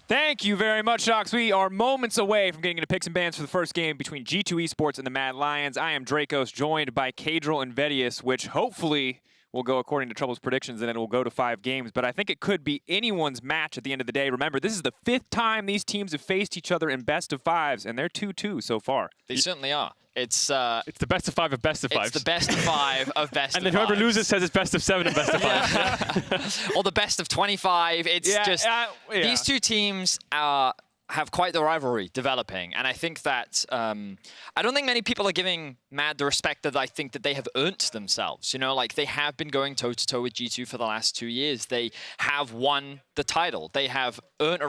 Thank you very much, Docs. We are moments away from getting into picks and bans for the first game between G2 Esports and the Mad Lions. I am Drakos, joined by Caedrel and Vedius, which hopefully will go according to Trouble's predictions, and then it will go to 5 games. But I think it could be anyone's match at the end of the day. Remember, this is the 5th time these teams have faced each other in best of 5s, and they're 2-2 so far. They certainly are. It's the best of 5 of best of 5s. It's the best of 5 of best of 5. And then whoever loses says it's best of 7 of best of 5. Or the best of 25. It's these two teams have quite the rivalry developing. And I think that, I don't think many people are giving Mad the respect that I think that they have earned themselves. You know, like they have been going toe-to-toe with G2 for the last 2 years. They have won the title. They have earned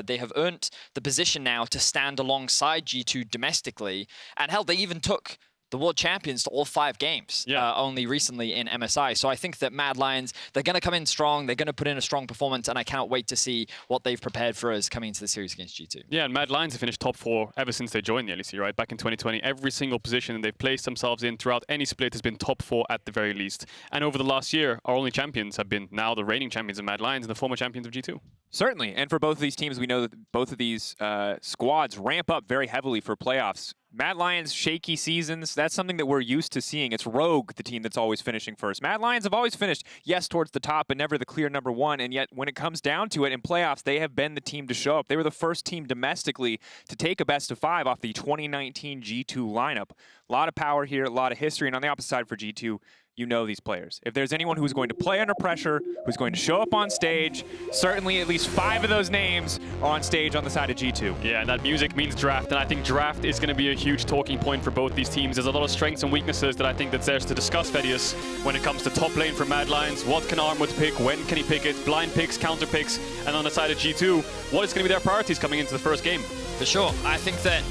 they have earned the position now to stand alongside G2 domestically. And hell, they even took the world champions to all 5 games only recently in MSI. So I think that Mad Lions, they're going to come in strong. They're going to put in a strong performance, and I cannot wait to see what they've prepared for us coming into the series against G2. Yeah, and Mad Lions have finished top 4 ever since they joined the LEC, right? Back in 2020, every single position they've placed themselves in throughout any split has been top 4 at the very least. And over the last year, our only champions have been now the reigning champions of Mad Lions and the former champions of G2. Certainly, and for both of these teams, we know that both of these squads ramp up very heavily for playoffs. Mad Lions' shaky seasons, that's something that we're used to seeing. It's Rogue, the team that's always finishing first. Mad Lions have always finished, yes, towards the top, but never the clear #1. And yet, when it comes down to it in playoffs, they have been the team to show up. They were the first team domestically to take a best of 5 off the 2019 G2 lineup. A lot of power here, a lot of history. And on the opposite side for G2, you know these players. If there's anyone who's going to play under pressure, who's going to show up on stage, certainly at least 5 of those names are on stage on the side of G2. Yeah, and that music means draft, and I think draft is going to be a huge talking point for both these teams. There's a lot of strengths and weaknesses that I think that's there to discuss, Vedius, when it comes to top lane for Mad Lions. What can Armut pick? When can he pick it? Blind picks, counter picks, and on the side of G2, what is going to be their priorities coming into the first game? For sure. I think that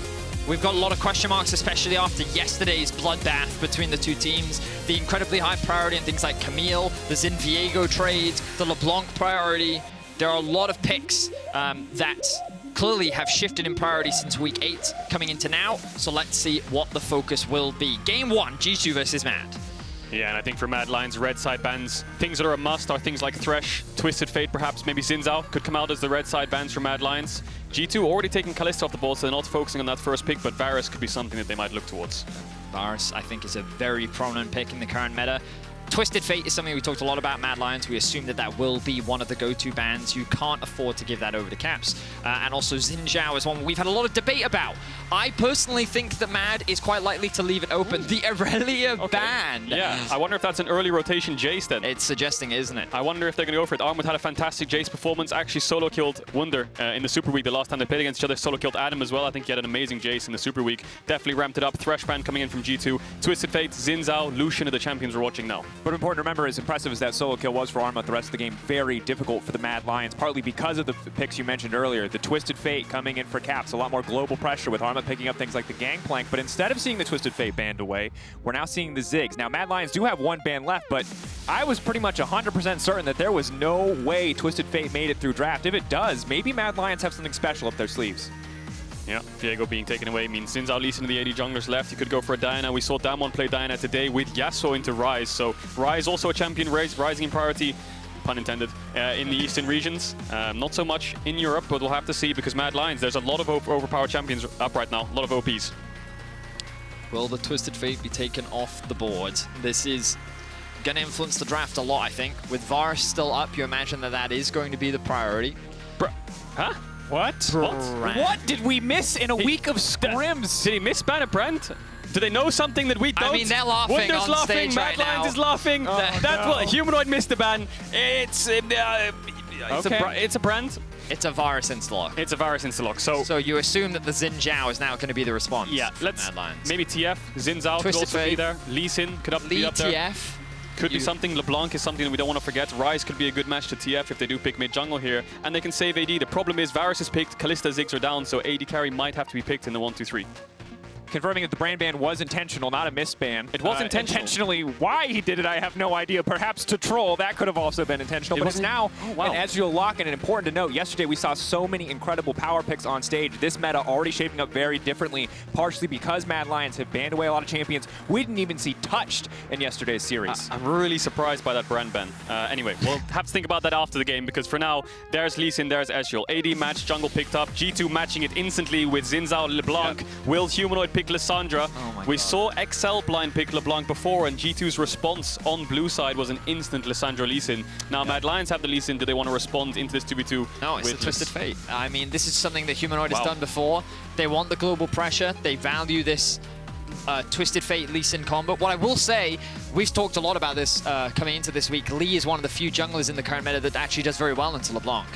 we've got a lot of question marks, especially after yesterday's bloodbath between the two teams. The incredibly high priority in things like Camille, the Xin Viego trade, the LeBlanc priority. There are a lot of picks that clearly have shifted in priority since week 8 coming into now. So let's see what the focus will be. Game 1, G2 versus Mad. Yeah, and I think for Mad Lions, red side bans, things that are a must are things like Thresh, Twisted Fate, perhaps maybe Zhao could come out as the red side bans for Mad Lions. G2 already taking Kalista off the board, so they're not focusing on that first pick, but Varus could be something that they might look towards. Varus, I think, is a very prominent pick in the current meta. Twisted Fate is something we talked a lot about Mad Lions. We assume that that will be one of the go-to bans. You can't afford to give that over to Caps. And also Zhao is one we've had a lot of debate about. I personally think that Mad is quite likely to leave it open. The Ezreal ban. Yeah, I wonder if that's an early rotation Jace then. It's suggesting, isn't it? I wonder if they're going to go for it. Armut had a fantastic Jace performance. Actually solo killed Wunder in the Super Week the last time they played against each other. Solo killed Adam as well. I think he had an amazing Jace in the Super Week. Definitely ramped it up. Thresh ban coming in from G2. Twisted Fate, Zhao, Lucian are the champions we're watching now. But important to remember, as impressive as that solo kill was for Armut, the rest of the game very difficult for the Mad Lions, partly because of the picks you mentioned earlier. The Twisted Fate coming in for Caps, a lot more global pressure with Armut picking up things like the Gangplank, but instead of seeing the Twisted Fate banned away, we're now seeing the Ziggs. Now, Mad Lions do have 1 ban left, but I was pretty much 100% certain that there was no way Twisted Fate made it through draft. If it does, maybe Mad Lions have something special up their sleeves. Yeah, Viego being taken away means Zhao leads into the AD junglers left. You could go for a Diana. We saw Damwon play Diana today with Yasuo into Ryze. So Ryze also a champion, rising in priority, pun intended, in the eastern regions. Not so much in Europe, but we'll have to see because Mad Lions, there's a lot of overpowered champions up right now, a lot of OPs. Will the Twisted Fate be taken off the board? This is going to influence the draft a lot, I think. With Varus still up, you imagine that that is going to be the priority. Huh? What? What did we miss in a week of scrims? Did he miss ban a Brand? Do they know something that we don't? I mean, they're laughing Wunder's on laughing, stage Mad right Lions now. is laughing. Oh, That's no. what Humanoid missed the ban. It's a Brand. It's a Varus insta-lock. It's a Varus insta-lock. So you assume that the Zhao is now going to be the response. Yeah, let's Mad Lions. maybe TF, Zhao could also be there. Lee Sin could be up there. TF. Could be something. LeBlanc is something that we don't want to forget. Ryze could be a good match to TF if they do pick mid jungle here, and they can save AD. The problem is Varus is picked, Kalista, Ziggs are down, so AD carry might have to be picked in the 1-2-3. confirming that the brand ban was intentional, not a misban. It was intentional. Intentionally, why he did it, I have no idea. Perhaps to troll, that could have also been intentional. But it's now an Ezreal lock, and important to note, yesterday we saw so many incredible power picks on stage. This meta already shaping up very differently, partially because Mad Lions have banned away a lot of champions we didn't even see touched in yesterday's series. I'm really surprised by that brand ban. Anyway, we'll have to think about that after the game, because for now, there's Lee Sin, there's Ezreal. AD match, jungle picked up, G2 matching it instantly with Zhao, LeBlanc. Yep. Will Humanoid pick Lissandra? We saw XL blind pick LeBlanc before, and G2's response on blue side was an instant Lissandra Lee Sin. Now, Mad Lions have the Lee Sin. Do they want to respond into this 2v2? No, it's a Twisted Fate. I mean, this is something that Humanoid has done before. They want the global pressure. They value this Twisted Fate Lee Sin combo. What I will say, we've talked a lot about this coming into this week. Lee is one of the few junglers in the current meta that actually does very well into LeBlanc.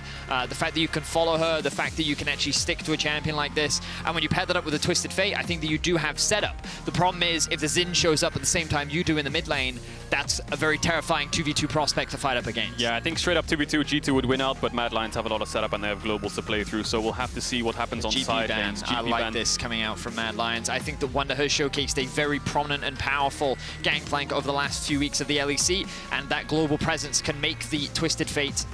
The fact that you can follow her, the fact that you can actually stick to a champion like this, and when you pair that up with a Twisted Fate, I think that you do have setup. The problem is, if the Xin shows up at the same time you do in the mid lane, that's a very terrifying 2v2 prospect to fight up against. Yeah, I think straight up 2v2, G2 would win out, but Mad Lions have a lot of setup and they have globals to play through, so we'll have to see what happens on side lanes. I like this coming out from Mad Lions. I think that Wunder has showcased a very prominent and powerful gangplank over the last few weeks of the LEC, and that global presence can make the Twisted Fate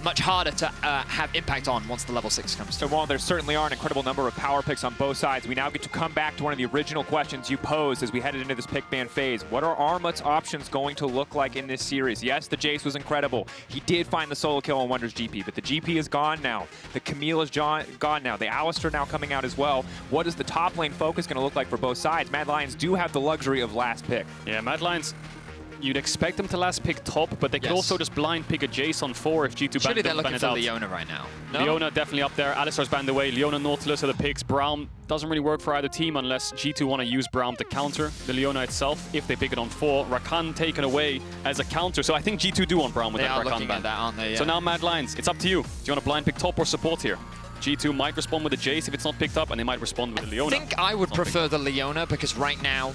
much harder to have impact on once the level 6 comes through. So while there certainly are an incredible number of power picks on both sides, we now get to come back to one of the original questions you posed as we headed into this pick ban phase. What are Armut's options going to look like in this series? Yes, the Jace was incredible. He did find the solo kill on Wunder's GP, but the GP is gone now. The Camille is gone now. The Alistair now coming out as well. What is the top lane focus going to look like for both sides? Mad Lions do have the luxury of last pick. Yeah, Mad Lions, you'd expect them to last pick top, but they could also just blind pick a Jace on 4 if G2 Surely they're ban looking it for out. Leona right now. No? Leona definitely up there. Alistar's banned away. Leona, Nautilus are the picks. Braum doesn't really work for either team unless G2 want to use Braum to counter the Leona itself. If they pick it on 4, Rakan taken away as a counter. So I think G2 do want Braum with that Rakan ban. They are looking at that, aren't they? Yeah. So now Mad Lions, it's up to you. Do you want to blind pick top or support here? G2 might respond with the Jace if it's not picked up, and they might respond with the Leona. I think I would prefer the Leona, because right now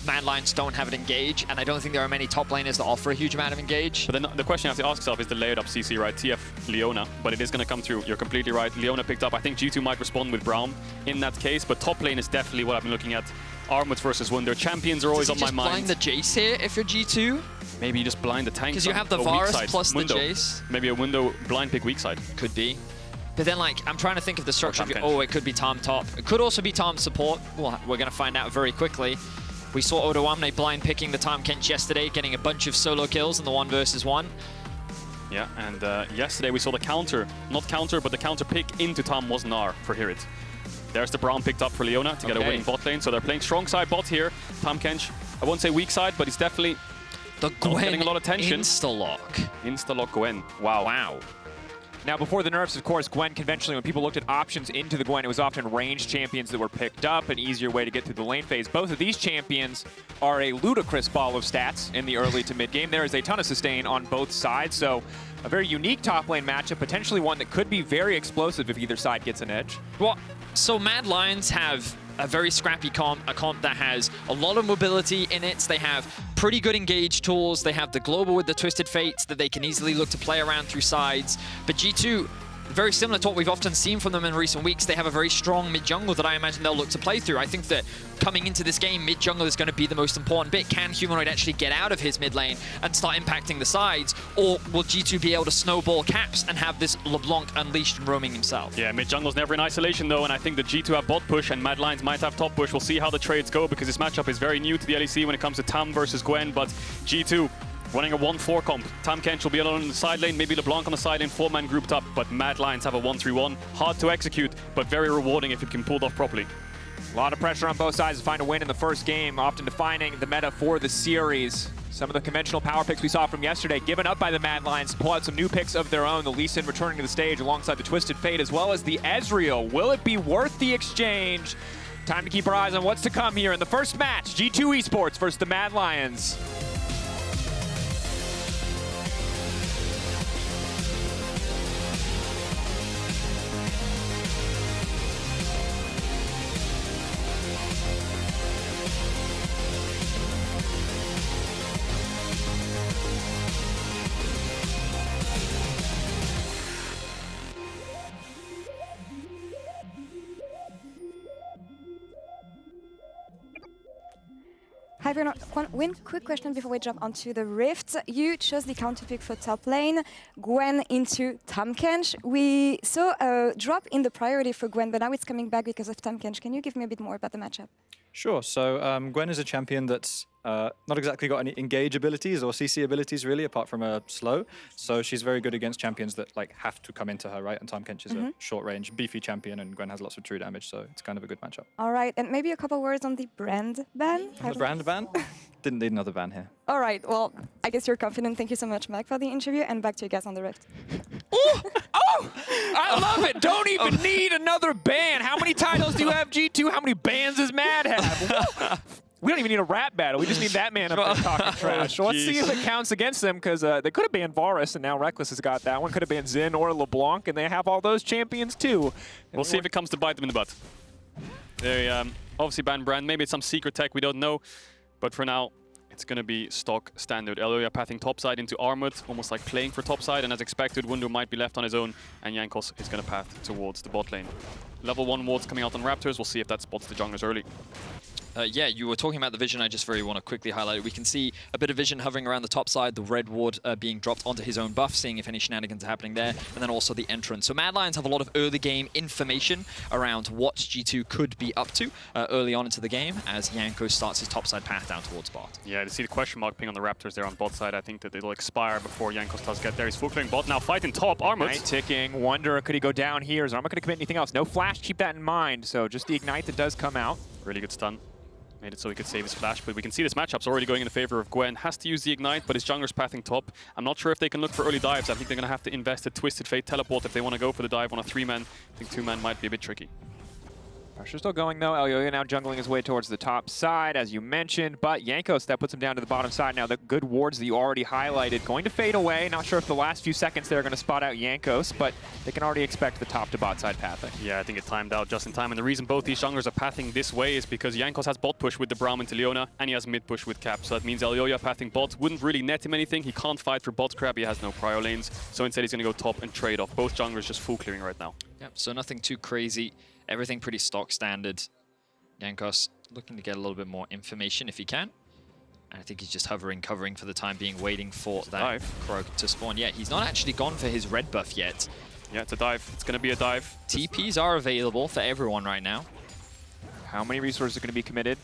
Mad Lions don't have it engage, and I don't think there are many top laners that offer a huge amount of engage. But then the question you have to ask yourself is the layered up CC, right? TF Leona, but it is going to come through. You're completely right. Leona picked up. I think G2 might respond with Braum in that case, but top lane is definitely what I've been looking at. Armut versus Wunder. Champions are always on my mind. Does he just blind the Jace here if you're G2? Maybe you just blind the tank. Because you have the Varus plus the Jace. Maybe a Window blind pick weak side. Could be. But then, like, I'm trying to think of the structure. It could be Tahm top. It could also be Tahm support. Well, we're going to find out very quickly. We saw Odoamne blind picking the Tahm Kench yesterday, getting a bunch of solo kills in the 1 versus 1. Yeah, and yesterday we saw the counter, not counter, but the counter pick into Tahm was Gnar for Hirit. There's the Braum picked up for Leona to get a winning bot lane. So they're playing strong side bot here. Tahm Kench, I won't say weak side, but he's definitely getting a lot of attention. Insta-lock. Insta-lock Gwen. Wow. Now, before the nerfs, of course, Gwen conventionally, when people looked at options into the Gwen, it was often ranged champions that were picked up, an easier way to get through the lane phase. Both of these champions are a ludicrous ball of stats in the early to mid game. There is a ton of sustain on both sides, so a very unique top lane matchup, potentially one that could be very explosive if either side gets an edge. Well, so Mad Lions have a very scrappy comp, a comp that has a lot of mobility in it. They have pretty good engage tools. They have the global with the Twisted Fates that they can easily look to play around through sides. But G2, very similar to what we've often seen from them in recent weeks, they have a very strong mid-jungle that I imagine they'll look to play through. I think that coming into this game, mid-jungle is going to be the most important bit. Can Humanoid actually get out of his mid lane and start impacting the sides? Or will G2 be able to snowball caps and have this LeBlanc unleashed and roaming himself? Yeah, mid-jungle's never in isolation though, and I think the G2 have bot push and Mad Lions might have top push. We'll see how the trades go, because this matchup is very new to the LEC when it comes to Tahm versus Gwen, but G2 running a 1-4 comp. Tahm Kench will be alone on the side lane, maybe LeBlanc on the side lane, 4-man grouped up, but Mad Lions have a 1-3-1. Hard to execute, but very rewarding if it can pull it off properly. A lot of pressure on both sides to find a win in the first game, often defining the meta for the series. Some of the conventional power picks we saw from yesterday given up by the Mad Lions to pull out some new picks of their own. The Lee Sin returning to the stage alongside the Twisted Fate as well as the Ezreal. Will it be worth the exchange? Time to keep our eyes on what's to come here in the first match. G2 Esports versus the Mad Lions. Hi everyone. One quick question before we jump onto the Rift. You chose the counter pick for top lane, Gwen into Tahm Kench. We saw a drop in the priority for Gwen, but now it's coming back because of Tahm Kench. Can you give me a bit more about the matchup? Sure. So Gwen is a champion that's not exactly got any engage abilities or CC abilities really, apart from a slow. So she's very good against champions that like have to come into her, right? And Tahm Kench is a short-range, beefy champion, and Gwen has lots of true damage, so it's kind of a good matchup. All right, and maybe a couple words on the brand ban. The brand ban? Didn't need another ban here. All right. Well, I guess you're confident. Thank you so much, Mac, for the interview, and back to you guys on the Rift. I love it. Don't even need another ban. How many titles do you have, G2? How many bans does Mad have? We don't even need a rap battle. We just need that man up there talking trash. Let's see if it counts against them, because they could have banned Varus, and now Rekkles has got that one. Could have banned Xin or LeBlanc, and they have all those champions too. We'll see if it comes to bite them in the butt. They obviously banned Brand. Maybe it's some secret tech, we don't know. But for now, it's going to be stock standard. Elyoya pathing topside into Armut, almost like playing for topside, and as expected, Wunder might be left on his own, and Jankos is going to path towards the bot lane. Level 1 wards coming out on Raptors. We'll see if that spots the junglers early. Yeah, you were talking about the vision. I just very want to quickly highlight it. We can see a bit of vision hovering around the top side, the red ward being dropped onto his own buff, seeing if any shenanigans are happening there, and then also the entrance. So Mad Lions have a lot of early game information around what G2 could be up to early on into the game as Jankos starts his topside path down towards bot. Yeah, to see the question mark ping on the Raptors there on bot side, I think that it'll expire before Jankos does get there. He's full clearing bot, now fighting top, Armut. Night ticking, Wunder, could he go down here? Is Armut going to commit anything else? No flash, keep that in mind. So just the ignite that does come out. Really good stun. Made it so he could save his flash, but we can see this matchup's already going in the favor of Gwen. Has to use the ignite, but his jungler's pathing top. I'm not sure if they can look for early dives. I think they're going to have to invest a Twisted Fate teleport if they want to go for the dive on a 3-man. I think 2-man might be a bit tricky. Pressure still going though. Elyoya now jungling his way towards the top side, as you mentioned, but Jankos, that puts him down to the bottom side now. The good wards that you already highlighted going to fade away. Not sure if the last few seconds they're going to spot out Jankos, but they can already expect the top to bot side pathing. Yeah, I think it timed out just in time, and the reason both these junglers are pathing this way is because Jankos has bot push with the Braum into Leona, and he has mid push with Cap, so that means Elyoya pathing bot wouldn't really net him anything. He can't fight for bot crab, he has no prio lanes, so instead he's going to go top and trade off. Both junglers just full clearing right now. Yep, so nothing too crazy, everything pretty stock standard. Jankos looking to get a little bit more information if he can. And I think he's just hovering, covering for the time being, waiting for that Krog to spawn. Yeah, he's not actually gone for his red buff yet. Yeah, it's a dive. It's going to be a dive. TPs are available for everyone right now. How many resources are going to be committed?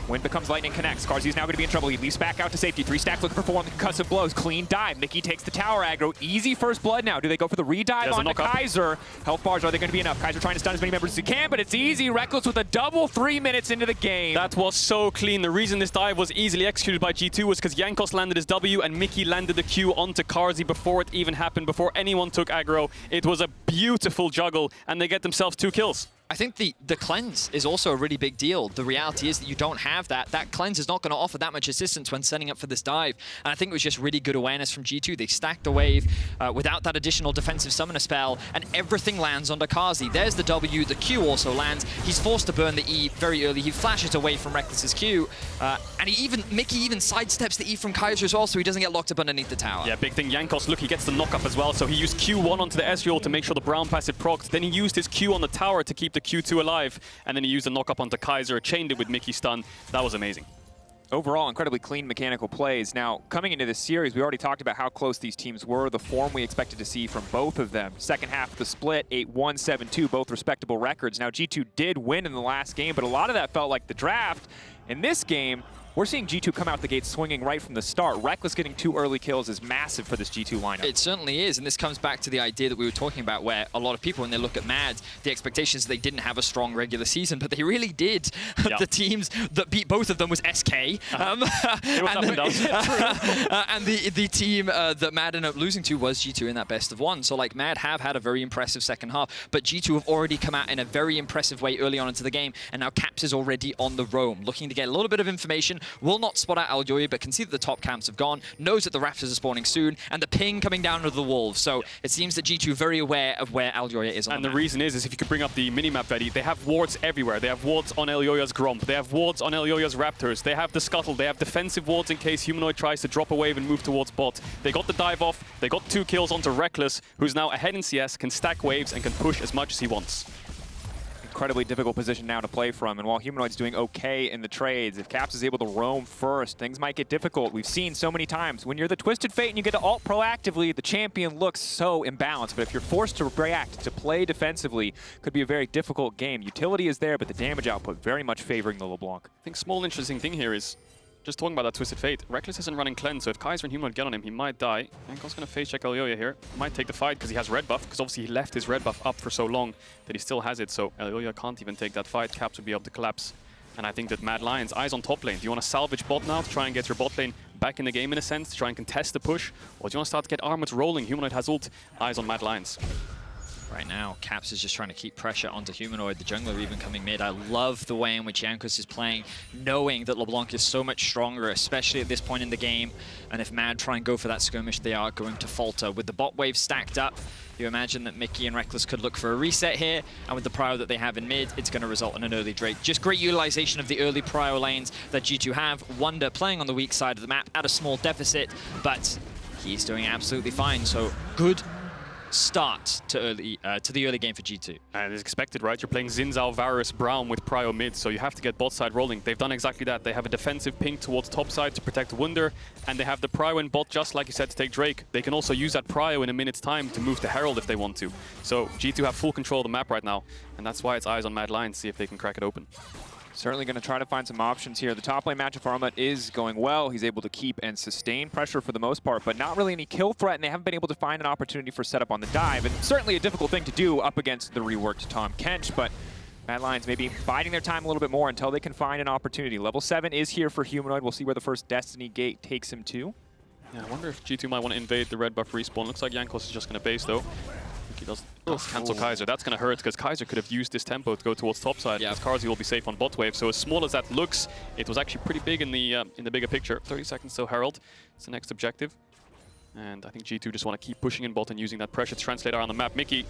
Wind becomes lightning connects. Carzzy's now going to be in trouble. He leaps back out to safety. 3 stacks looking for 4 on the concussive blows. Clean dive. Mikyx takes the tower aggro. Easy first blood now. Do they go for the redive on the Kaiser? Health bars, are they going to be enough? Kaiser trying to stun as many members as he can, but it's easy. Rekkles with a double 3 minutes into the game. That was so clean. The reason this dive was easily executed by G2 was because Jankos landed his W and Mikyx landed the Q onto Carzzy before it even happened, before anyone took aggro. It was a beautiful juggle, and they get themselves 2 kills. I think the cleanse is also a really big deal. The reality is that you don't have that. That cleanse is not going to offer that much assistance when setting up for this dive. And I think it was just really good awareness from G2. They stacked the wave without that additional defensive summoner spell, and everything lands onto Carzzy. There's the W, the Q also lands. He's forced to burn the E very early. He flashes away from Rekkles' Q, and Mikyx even sidesteps the E from Kaiser as well, so he doesn't get locked up underneath the tower. Yeah, big thing. Jankos, look, he gets the knock up as well. So he used Q1 onto the Ezreal to make sure the Braum passive procced. Then he used his Q on the tower to keep the Q2 alive, and then he used a knock up onto Kaiser, chained it with Mikyx stun. That was amazing. Overall, incredibly clean mechanical plays. Now, coming into this series, we already talked about how close these teams were, the form we expected to see from both of them. Second half of the split, 8-1, 7-2, both respectable records. Now, G2 did win in the last game, but a lot of that felt like the draft. In this game, we're seeing G2 come out the gate swinging right from the start. Rekkles getting 2 early kills is massive for this G2 lineup. It certainly is, and this comes back to the idea that we were talking about, where a lot of people, when they look at Mad, the expectations they didn't have a strong regular season, but they really did. Yep. The teams that beat both of them was SK. It was up and down. And the team that Mad ended up losing to was G2 in that best of 1. So like Mad have had a very impressive second half, but G2 have already come out in a very impressive way early on into the game, and now Caps is already on the roam, looking to get a little bit of information. Will not spot out Elyoya, but can see that the top camps have gone, knows that the Raptors are spawning soon, and the ping coming down to the Wolves. So it seems that G2 very aware of where Elyoya is on and the map. map. Reason is if you could bring up the minimap, Vedi, they have wards everywhere. They have wards on Elyoya's Gromp. They have wards on Elyoya's Raptors. They have the Scuttle. They have defensive wards in case Humanoid tries to drop a wave and move towards bot. They got the dive off. They got 2 kills onto Rekkles, who's now ahead in CS, can stack waves, and can push as much as he wants. incredibly difficult position now to play from. And while Humanoid's doing okay in the trades, if Caps is able to roam first, things might get difficult. We've seen so many times when you're the Twisted Fate and you get to ult proactively, the champion looks so imbalanced. But if you're forced to react, to play defensively, could be a very difficult game. Utility is there, but the damage output very much favoring the LeBlanc. I think small interesting thing here is, just talking about that Twisted Fate, Rekkles isn't running Cleanse, so if Kaiser and Humanoid get on him, he might die. Jankos going to face check Elyoya here. Might take the fight because he has red buff, because obviously he left his red buff up for so long that he still has it, so Elyoya can't even take that fight. Caps would be able to collapse. And I think that Mad Lions, eyes on top lane. Do you want to salvage bot now to try and get your bot lane back in the game in a sense, to try and contest the push? Or do you want to start to get Armut rolling? Humanoid has ult, eyes on Mad Lions. Right now, Caps is just trying to keep pressure onto Humanoid, the jungler even coming mid. I love the way in which Jankos is playing, knowing that LeBlanc is so much stronger, especially at this point in the game. And if Mad try and go for that skirmish, they are going to falter. With the bot wave stacked up, you imagine that Mikyx and Rekkles could look for a reset here, and with the prio that they have in mid, it's going to result in an early Drake. Just great utilization of the early prio lanes that G2 have. Wunder playing on the weak side of the map at a small deficit, but he's doing absolutely fine, so good start to the early game for G2. And it's expected, right? You're playing Zhao, Varus, Braum with prio mid, so you have to get bot side rolling. They've done exactly that. They have a defensive ping towards top side to protect Wunder, and they have the prio in bot, just like you said, to take Drake. They can also use that prio in a minute's time to move to Herald if they want to. So G2 have full control of the map right now, and that's why it's eyes on Mad Lions, see if they can crack it open. Certainly going to try to find some options here. The top lane matchup for Armut is going well. He's able to keep and sustain pressure for the most part, but not really any kill threat, and they haven't been able to find an opportunity for setup on the dive. And certainly a difficult thing to do up against the reworked Tahm Kench, but Mad Lions maybe biding their time a little bit more until they can find an opportunity. Level 7 is here for Humanoid. We'll see where the first Destiny Gate takes him to. Yeah, I wonder if G2 might want to invade the red buff respawn. Looks like Jankos is just going to base though. He does cancel Kaiser. That's going to hurt because Kaiser could have used this tempo to go towards top side. Yeah, Carzzy will be safe on bot wave. So as small as that looks, it was actually pretty big in the bigger picture. 30 seconds till Herald. It's the next objective. And I think G2 just want to keep pushing in bot and using that pressure to translate around the map. Mikyx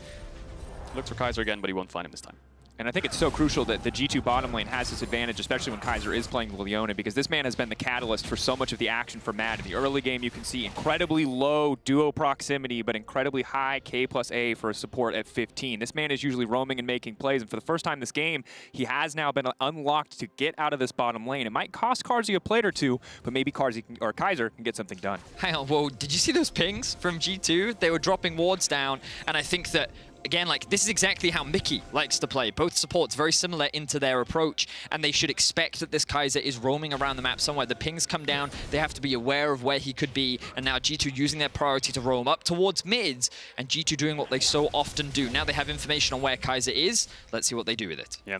looks for Kaiser again, but he won't find him this time. And I think it's so crucial that the G2 bottom lane has this advantage, especially when Kaiser is playing Leona, because this man has been the catalyst for so much of the action for Mad. In the early game, you can see incredibly low duo proximity, but incredibly high K+A for a support at 15. This man is usually roaming and making plays, and for the first time this game, he has now been unlocked to get out of this bottom lane. It might cost Carzzy a plate or two, but maybe Kaiser can get something done. Hang on, whoa, did you see those pings from G2? They were dropping wards down, and I think that again, like, this is exactly how Mikyx likes to play. Both supports very similar into their approach, and they should expect that this Kaiser is roaming around the map somewhere. The pings come down, they have to be aware of where he could be, and now G2 using their priority to roam up towards mids, and G2 doing what they so often do. Now they have information on where Kaiser is. Let's see what they do with it. Yeah,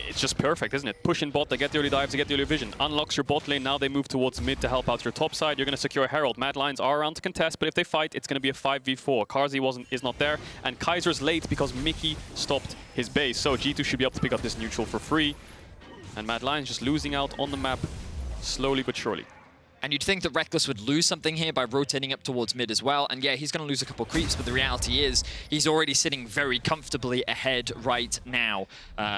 it's just perfect, isn't it? Push in bot, they get the early dives, they get the early vision. Unlocks your bot lane, now they move towards mid to help out your top side. You're going to secure Herald. Mad Lions are around to contest, but if they fight, it's going to be a 5v4. Carzzy is not there, and Kaiser's late because Mikyx stopped his base. So G2 should be able to pick up this neutral for free. And Mad Lions just losing out on the map slowly but surely. And you'd think that Rekkles would lose something here by rotating up towards mid as well. And yeah, he's going to lose a couple creeps, but the reality is he's already sitting very comfortably ahead right now. And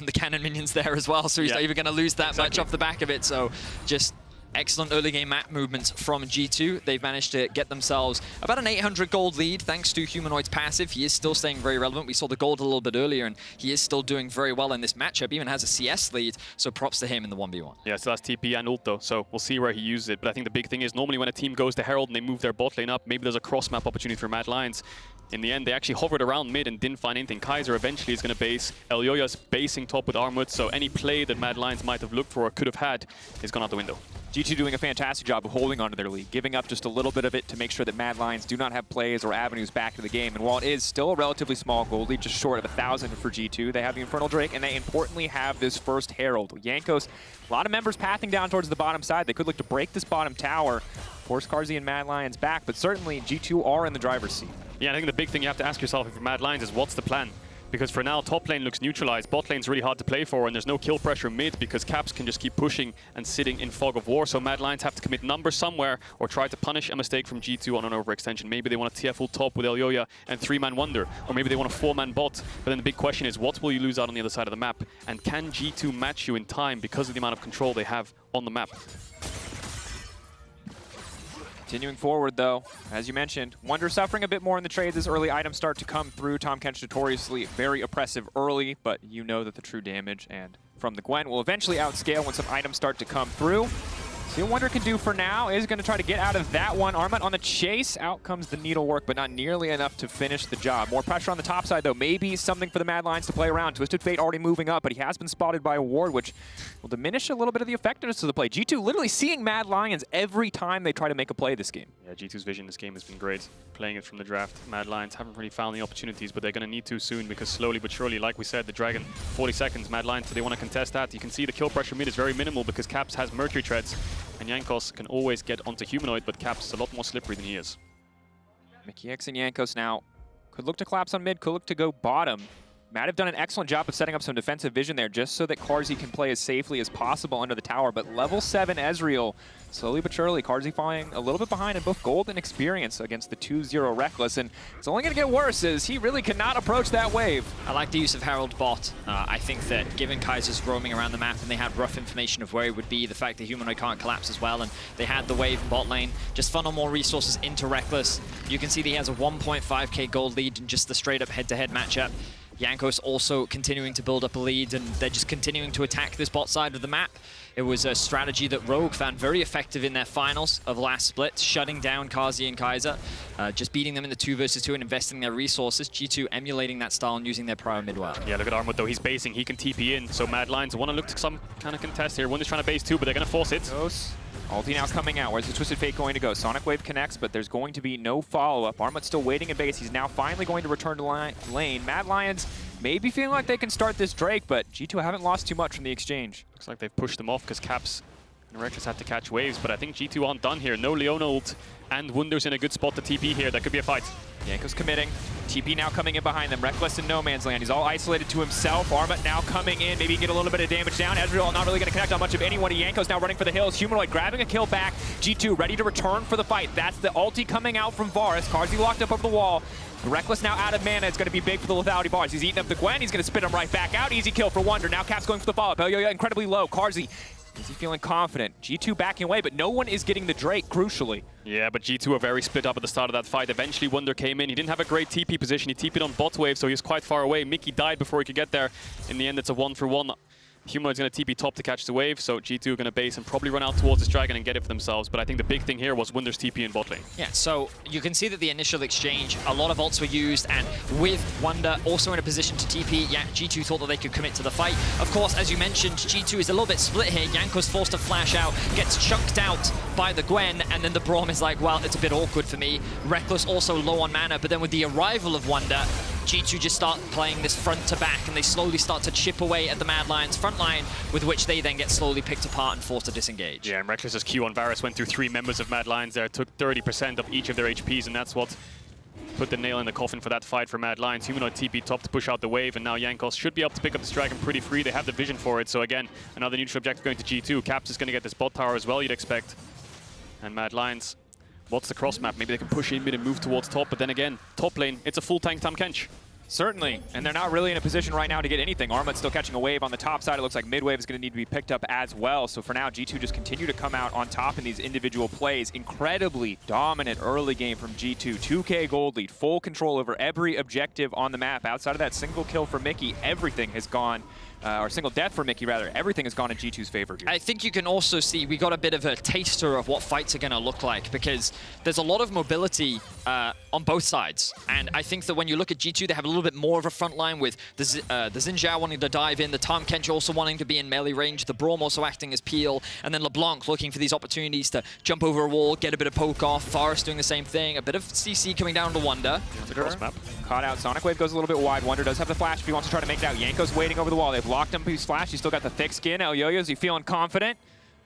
the cannon minions there as well, so he's not even going to lose that much off the back of it. So just excellent early game map movements from G2. They've managed to get themselves about an 800 gold lead thanks to Humanoid's passive. He is still staying very relevant. We saw the gold a little bit earlier, and he is still doing very well in this matchup. Even has a CS lead, so props to him in the 1v1. Yeah, still has TP and ult though, so we'll see where he uses it. But I think the big thing is normally when a team goes to Herald and they move their bot lane up, maybe there's a cross-map opportunity for Mad Lions. In the end, they actually hovered around mid and didn't find anything. Kaiser eventually is going to base. Elyoya's basing top with Armut, so any play that Mad Lions might have looked for or could have had is gone out the window. G2 doing a fantastic job of holding onto their lead, giving up just a little bit of it to make sure that Mad Lions do not have plays or avenues back to the game. And while it is still a relatively small gold lead, just short of 1,000 for G2, they have the Infernal Drake, and they importantly have this first Herald. Jankos, a lot of members pathing down towards the bottom side. They could look to break this bottom tower, force Carzzy and Mad Lions back, but certainly G2 are in the driver's seat. Yeah, I think the big thing you have to ask yourself if you're Mad Lions is what's the plan? Because for now, top lane looks neutralized, bot lane's really hard to play for, and there's no kill pressure mid because Caps can just keep pushing and sitting in fog of war. So Mad Lions have to commit numbers somewhere or try to punish a mistake from G2 on an overextension. Maybe they want a TF top with Elyoya and 3-man Wunder, or maybe they want a 4-man bot. But then the big question is, what will you lose out on the other side of the map? And can G2 match you in time because of the amount of control they have on the map? Continuing forward, though, as you mentioned, Wunder suffering a bit more in the trades as early items start to come through. Tahm Kench notoriously very oppressive early, but you know that the true damage and from the Gwen will eventually outscale when some items start to come through. See what Wunder can do for now is going to try to get out of that one. Armut on the chase. Out comes the needlework, but not nearly enough to finish the job. More pressure on the top side, though. Maybe something for the Mad Lions to play around. Twisted Fate already moving up, but he has been spotted by a ward, which will diminish a little bit of the effectiveness of the play. G2 literally seeing Mad Lions every time they try to make a play this game. Yeah, G2's vision this game has been great. Playing it from the draft. Mad Lions haven't really found the opportunities, but they're going to need to soon because slowly but surely, like we said, the Dragon, 40 seconds. Mad Lions, so they want to contest that. You can see the kill pressure mid is very minimal because Caps has Mercury Treads, and Jankos can always get onto Humanoid, but Caps is a lot more slippery than he is. Mikyx and Jankos now could look to collapse on mid, could look to go bottom. Matt have done an excellent job of setting up some defensive vision there just so that Carzzy can play as safely as possible under the tower. But level 7 Ezreal, slowly but surely, Carzzy falling a little bit behind in both gold and experience against the 2-0 Rekkles. And it's only going to get worse as he really cannot approach that wave. I like the use of Herald bot. I think that given Kaiser's roaming around the map and they had rough information of where he would be, the fact that Humanoid can't collapse as well, and they had the wave in bot lane, just funnel more resources into Rekkles. You can see that he has a 1.5k gold lead in just the straight up head-to-head matchup. Jankos also continuing to build up a lead, and they're just continuing to attack this bot side of the map. It was a strategy that Rogue found very effective in their finals of last split, shutting down Carzzy and Kaiser, just beating them in the 2 versus 2 and investing their resources. G2 emulating that style and using their prior mid well. Yeah, look at Armut though, he's basing, he can TP in, so Mad Lions want to look to some kind of contest here. Wunder's trying to base too, but they're going to force it. Ulti now coming out. Where's the Twisted Fate going to go? Sonic Wave connects, but there's going to be no follow-up. Armut's still waiting in base. He's now finally going to return to lane. Mad Lions maybe feeling like they can start this Drake, but G2 haven't lost too much from the exchange. Looks like they've pushed them off because Caps and Rekkles had to catch waves, but I think G2 aren't done here. No Leona ult, and Wunder's in a good spot to TP here. That could be a fight. Jankos committing. TP now coming in behind them. Rekkles in no man's land. He's all isolated to himself. Armut now coming in. Maybe get a little bit of damage down. Ezreal not really going to connect on much of anyone. Jankos now running for the hills. Humanoid grabbing a kill back. G2 ready to return for the fight. That's the ulti coming out from Varus. Carzzy locked up over the wall. Rekkles now out of mana. It's going to be big for the lethality bars. He's eating up the Gwen. He's going to spit him right back out. Easy kill for Wunder. Now Cap's going for the follow-up. Elyoya incredibly low. Carzzy, is he feeling confident? G2 backing away, but no one is getting the Drake, crucially. Yeah, but G2 are very split up at the start of that fight. Eventually, Wunder came in. He didn't have a great TP position. He TP'd on bot wave, so he was quite far away. Mikyx died before he could get there. In the end, it's a 1-for-1. Humanoid's going to TP top to catch the wave, so G2 are going to base and probably run out towards this Dragon and get it for themselves. But I think the big thing here was Wunder's TP in bot lane. Yeah, so you can see that the initial exchange, a lot of ults were used, and with Wunder also in a position to TP, yeah, G2 thought that they could commit to the fight. Of course, as you mentioned, G2 is a little bit split here. Jankos forced to flash out, gets chunked out by the Gwen, and then the Braum is like, well, it's a bit awkward for me. Rekkles also low on mana, but then with the arrival of Wunder, G2 just start playing this front to back, and they slowly start to chip away at the Mad Lions front line, with which they then get slowly picked apart and forced to disengage. Yeah, and Rekkles' Q on Varus went through 3 members of Mad Lions there, took 30% of each of their HPs, and that's what put the nail in the coffin for that fight for Mad Lions. Humanoid TP top to push out the wave, and now Jankos should be able to pick up this Dragon pretty free. They have the vision for it, so again, another neutral objective going to G2. Caps is going to get this bot tower as well, you'd expect. And Mad Lions, what's the cross map? Maybe they can push in mid and move towards top, but then again, top lane, it's a full tank Tahm Kench. Certainly, and they're not really in a position right now to get anything. Armut's still catching a wave on the top side. It looks like mid-wave is going to need to be picked up as well. So for now, G2 just continue to come out on top in these individual plays. Incredibly dominant early game from G2. 2k gold lead, full control over every objective on the map. Outside of that single kill for Mikyx, everything has gone, or single death for Mikyx rather, everything has gone in G2's favor here. I think you can also see we got a bit of a taster of what fights are going to look like, because there's a lot of mobility on both sides. And I think that when you look at G2, they have a little bit more of a front line with the Zhao wanting to dive in, the Tahm Kench also wanting to be in melee range, the Braum also acting as peel, and then LeBlanc looking for these opportunities to jump over a wall, get a bit of poke off, Varus doing the same thing, a bit of CC coming down to Wunder. Caught out, Sonic Wave goes a little bit wide, Wunder does have the flash if he wants to try to make it out. Jankos waiting over the wall, they've locked him, he's flashed, he's still got the thick skin. Elyoya, is he feeling confident?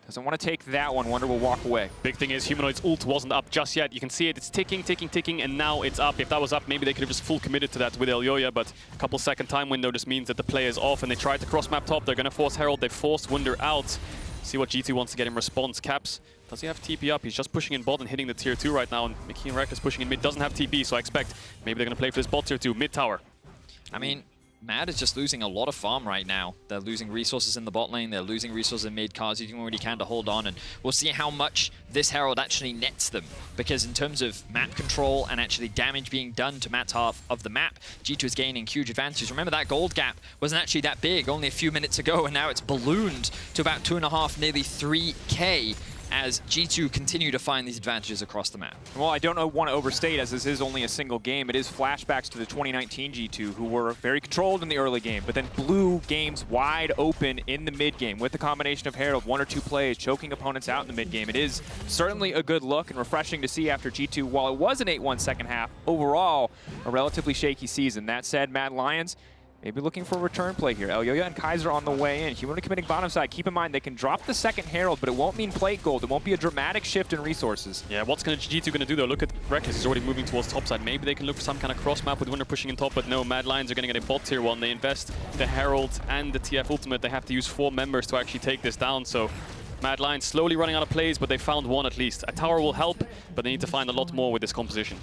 Doesn't want to take that one. Wunder will walk away. Big thing is Humanoid's ult wasn't up just yet. You can see it. It's ticking, ticking, ticking, and now it's up. If that was up, maybe they could have just full committed to that with Elyoya, but a couple second time window just means that the play is off, and they tried to cross map top. They're going to force Herald. They forced Wunder out. See what G2 wants to get in response. Caps, does he have TP up? He's just pushing in bot and hitting the tier 2 right now, and Mikyx and Rekkles pushing in mid. Doesn't have TP, so I expect maybe they're going to play for this bot tier 2, mid tower. I mean, Mad is just losing a lot of farm right now. They're losing resources in the bot lane, they're losing resources in mid. Carzzy doing what he can to hold on, and we'll see how much this Herald actually nets them. Because in terms of map control and actually damage being done to Matt's half of the map, G2 is gaining huge advantages. Remember, that gold gap wasn't actually that big only a few minutes ago, and now it's ballooned to about 2.5, nearly 3K. As G2 continue to find these advantages across the map. Well, I don't want to overstate, as this is only a single game. It is flashbacks to the 2019 G2, who were very controlled in the early game, but then blew games wide open in the mid game with the combination of Herald, 1 or 2 plays, choking opponents out in the mid game. It is certainly a good look and refreshing to see after G2, while it was an 8-1 second half, overall, a relatively shaky season. That said, Mad Lions maybe looking for a return play here. Elyoya and Kaiser on the way in. Humanoid committing bottom side. Keep in mind, they can drop the second Herald, but it won't mean plate gold. It won't be a dramatic shift in resources. Yeah, what's G2 going to do though? Look at Rekkles, he's already moving towards top side. Maybe they can look for some kind of cross map with Wunder pushing in top, but no, Mad Lions are going to get a bot tier 1. They invest the Herald and the TF ultimate. They have to use 4 members to actually take this down, so Mad Lions slowly running out of plays, but they found 1 at least. A tower will help, but they need to find a lot more with this composition.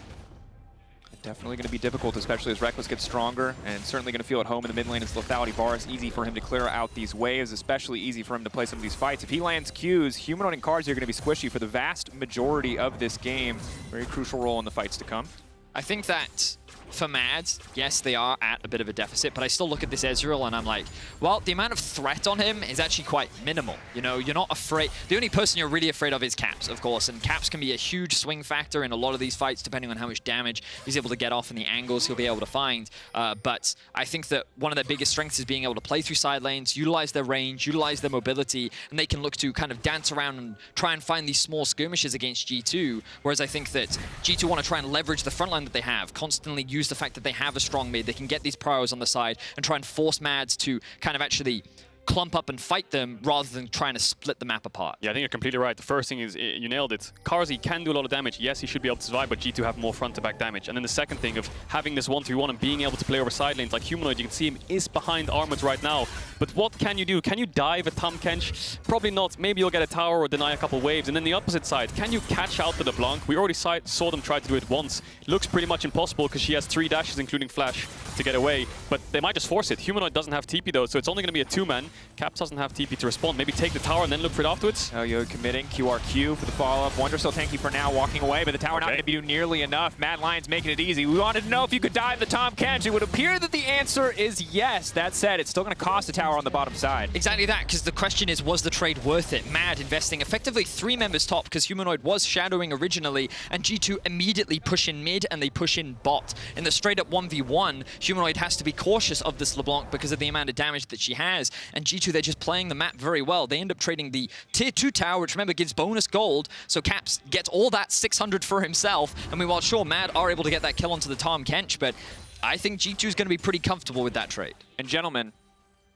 Definitely going to be difficult, especially as Rekkles gets stronger, and certainly going to feel at home in the mid lane as lethality. Varus, easy for him to clear out these waves, especially easy for him to play some of these fights. If he lands Qs, Humanoid and Carzzy are going to be squishy for the vast majority of this game. Very crucial role in the fights to come. I think that for Mad, yes, they are at a bit of a deficit, but I still look at this Ezreal and I'm like, well, the amount of threat on him is actually quite minimal. You know, you're not afraid. The only person you're really afraid of is Caps, of course, and Caps can be a huge swing factor in a lot of these fights, depending on how much damage he's able to get off and the angles he'll be able to find. But I think that one of their biggest strengths is being able to play through side lanes, utilize their range, utilize their mobility, and they can look to kind of dance around and try and find these small skirmishes against G2, whereas I think that G2 want to try and leverage the front line that they have, constantly use the fact that they have a strong mid, they can get these pryos on the side and try and force Mads to kind of actually clump up and fight them rather than trying to split the map apart. Yeah, I think you're completely right. The first thing is, you nailed it. Carzzy can do a lot of damage. Yes, he should be able to survive, but G2 have more front-to-back damage. And then the second thing of having this 1-3-1 and being able to play over side lanes, like Humanoid, you can see him is behind Armut right now. But what can you do? Can you dive at Tahm Kench? Probably not. Maybe you'll get a tower or deny a couple waves. And then the opposite side, can you catch out the LeBlanc? We already saw them try to do it once. It looks pretty much impossible because she has 3 dashes, including flash, to get away. But they might just force it. Humanoid doesn't have TP though, so it's only going to be a 2-man. Caps doesn't have TP to respond. Maybe take the tower and then look for it afterwards. Elyoya committing. QRQ for the follow-up. Wunder still tanky for now, walking away, but the tower not going to be nearly enough. Mad Lions making it easy. We wanted to know if you could dive the Tahm Kench. It would appear that the answer is yes. That said, it's still going to cost a tower on the bottom side. Exactly that, because the question is, was the trade worth it? Mad investing effectively 3 members top, because Humanoid was shadowing originally, and G2 immediately push in mid and they push in bot. In the straight-up 1v1, Humanoid has to be cautious of this LeBlanc because of the amount of damage that she has, and G2, they're just playing the map very well. They end up trading the tier 2 tower, which remember gives bonus gold, so Caps gets all that 600 for himself, and meanwhile, sure, Mad are able to get that kill onto the Tahm Kench, but I think G2 is going to be pretty comfortable with that trade. And gentlemen,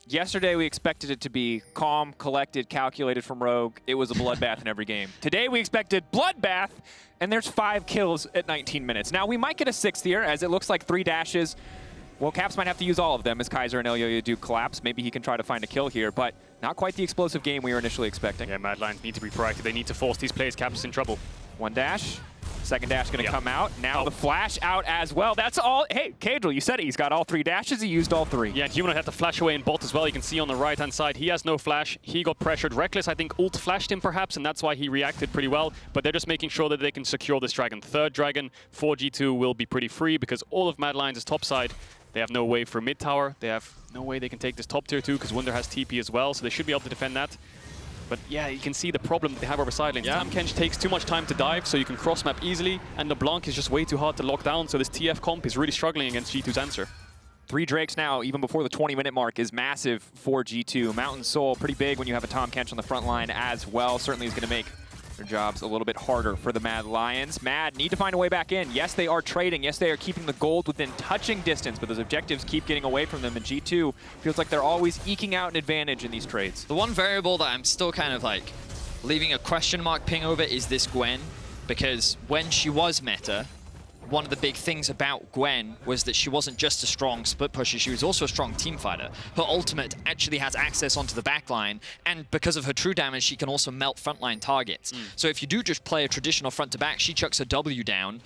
yesterday we expected it to be calm, collected, calculated from Rogue. It was a bloodbath in every game. Today we expected bloodbath, and there's 5 kills at 19 minutes. Now we might get a 6th here, as it looks like 3 dashes. Well, Caps might have to use all of them as Kaiser and Elyoya do collapse. Maybe he can try to find a kill here, but not quite the explosive game we were initially expecting. Yeah, Mad Lions need to be proactive. They need to force these plays. Caps is in trouble. 1 dash. Second dash going to come out. Now the flash out as well. That's all. Hey, Caedrel, you said it. He's got all 3 dashes. He used all 3. Yeah, and Humanoid had to flash away in bot as well. You can see on the right-hand side, he has no flash. He got pressured. Rekkles, I think, ult flashed him perhaps, and that's why he reacted pretty well. But they're just making sure that they can secure this dragon. 3rd dragon for G2 will be pretty free because all of Mad Lions is topside. They have no way for mid tower. They have no way they can take this top tier 2 because Wunder has TP as well, so they should be able to defend that. But yeah, you can see the problem that they have over side lanes. Tahm Kench takes too much time to dive, so you can cross map easily, and LeBlanc is just way too hard to lock down, so this TF comp is really struggling against G2's answer. 3 Drakes now, even before the 20-minute mark, is massive for G2. Mountain Soul, pretty big when you have a Tahm Kench on the front line as well. Certainly is going to make their jobs a little bit harder for the Mad Lions. Mad need to find a way back in. Yes, they are trading. Yes, they are keeping the gold within touching distance, but those objectives keep getting away from them, and G2 feels like they're always eking out an advantage in these trades. The one variable that I'm still kind of like leaving a question mark ping over is this Gwen, because when she was meta, one of the big things about Gwen was that she wasn't just a strong split pusher, she was also a strong team fighter. Her ultimate actually has access onto the backline, and because of her true damage, she can also melt frontline targets. So if you do just play a traditional front to back, she chucks a W down.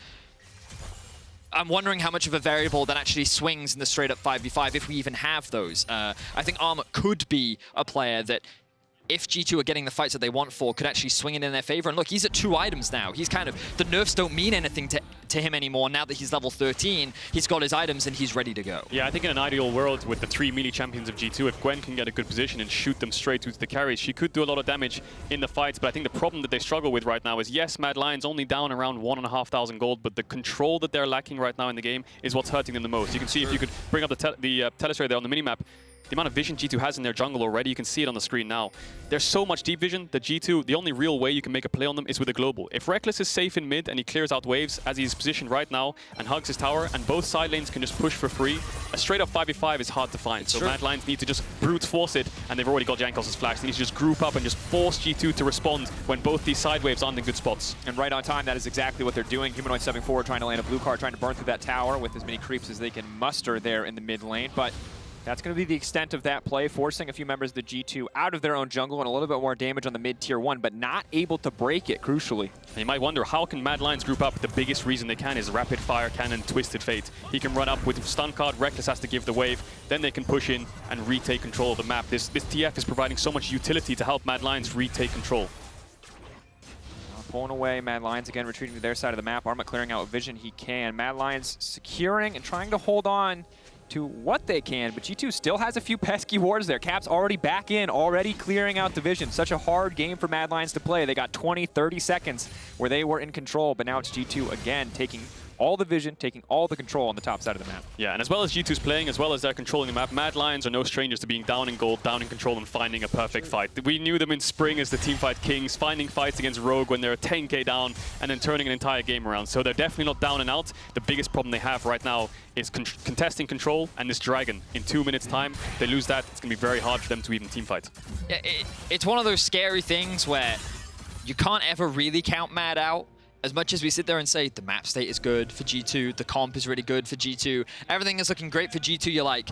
I'm wondering how much of a variable that actually swings in the straight-up 5v5, if we even have those. I think Armut could be a player that, if G2 are getting the fights that they want for, could actually swing it in their favor. And look, he's at 2 items now. He's kind of, the nerfs don't mean anything to him anymore. Now that he's level 13, he's got his items and he's ready to go. Yeah, I think in an ideal world with the 3 melee champions of G2, if Gwen can get a good position and shoot them straight to the carries, she could do a lot of damage in the fights. But I think the problem that they struggle with right now is, yes, Mad Lions only down around 1,500 gold, but the control that they're lacking right now in the game is what's hurting them the most. You can see if you could bring up the telestrator there on the minimap, the amount of vision G2 has in their jungle already, you can see it on the screen now. There's so much deep vision that G2, the only real way you can make a play on them is with a global. If Rekkles is safe in mid and he clears out waves as he's positioned right now and hugs his tower, and both side lanes can just push for free, a straight up 5v5 is hard to find. So Mad Lions need to just brute force it, and they've already got Jankos' flash. They need to just group up and just force G2 to respond when both these side waves aren't in good spots. And right on time, that is exactly what they're doing. Humanoid stepping forward, trying to land a blue card, trying to burn through that tower with as many creeps as they can muster there in the mid lane. But that's going to be the extent of that play, forcing a few members of the G2 out of their own jungle and a little bit more damage on the mid-tier 1, but not able to break it, crucially. And you might wonder, how can Mad Lions group up? The biggest reason they can is Rapid Fire Cannon, Twisted Fate. He can run up with Stun Card, Rekkles has to give the wave, then they can push in and retake control of the map. This TF is providing so much utility to help Mad Lions retake control. Pulling away, Mad Lions again retreating to their side of the map. Armut clearing out what vision he can. Mad Lions securing and trying to hold on to what they can, but G2 still has a few pesky wards there. Cap's already back in, already clearing out the vision. Such a hard game for Mad Lions to play. They got 20, 30 seconds where they were in control, but now it's G2 again taking all the vision, taking all the control on the top side of the map. Yeah, and as well as G2's playing, as well as they're controlling the map, Mad Lions are no strangers to being down in gold, down in control, and finding a perfect fight. We knew them in spring as the teamfight kings, finding fights against Rogue when they're 10k down, and then turning an entire game around. So they're definitely not down and out. The biggest problem they have right now is contesting control and this dragon. In 2 minutes time, they lose that, it's going to be very hard for them to even teamfight. Yeah, it's one of those scary things where you can't ever really count Mad out. As much as we sit there and say the map state is good for G2, the comp is really good for G2, everything is looking great for G2, you're like,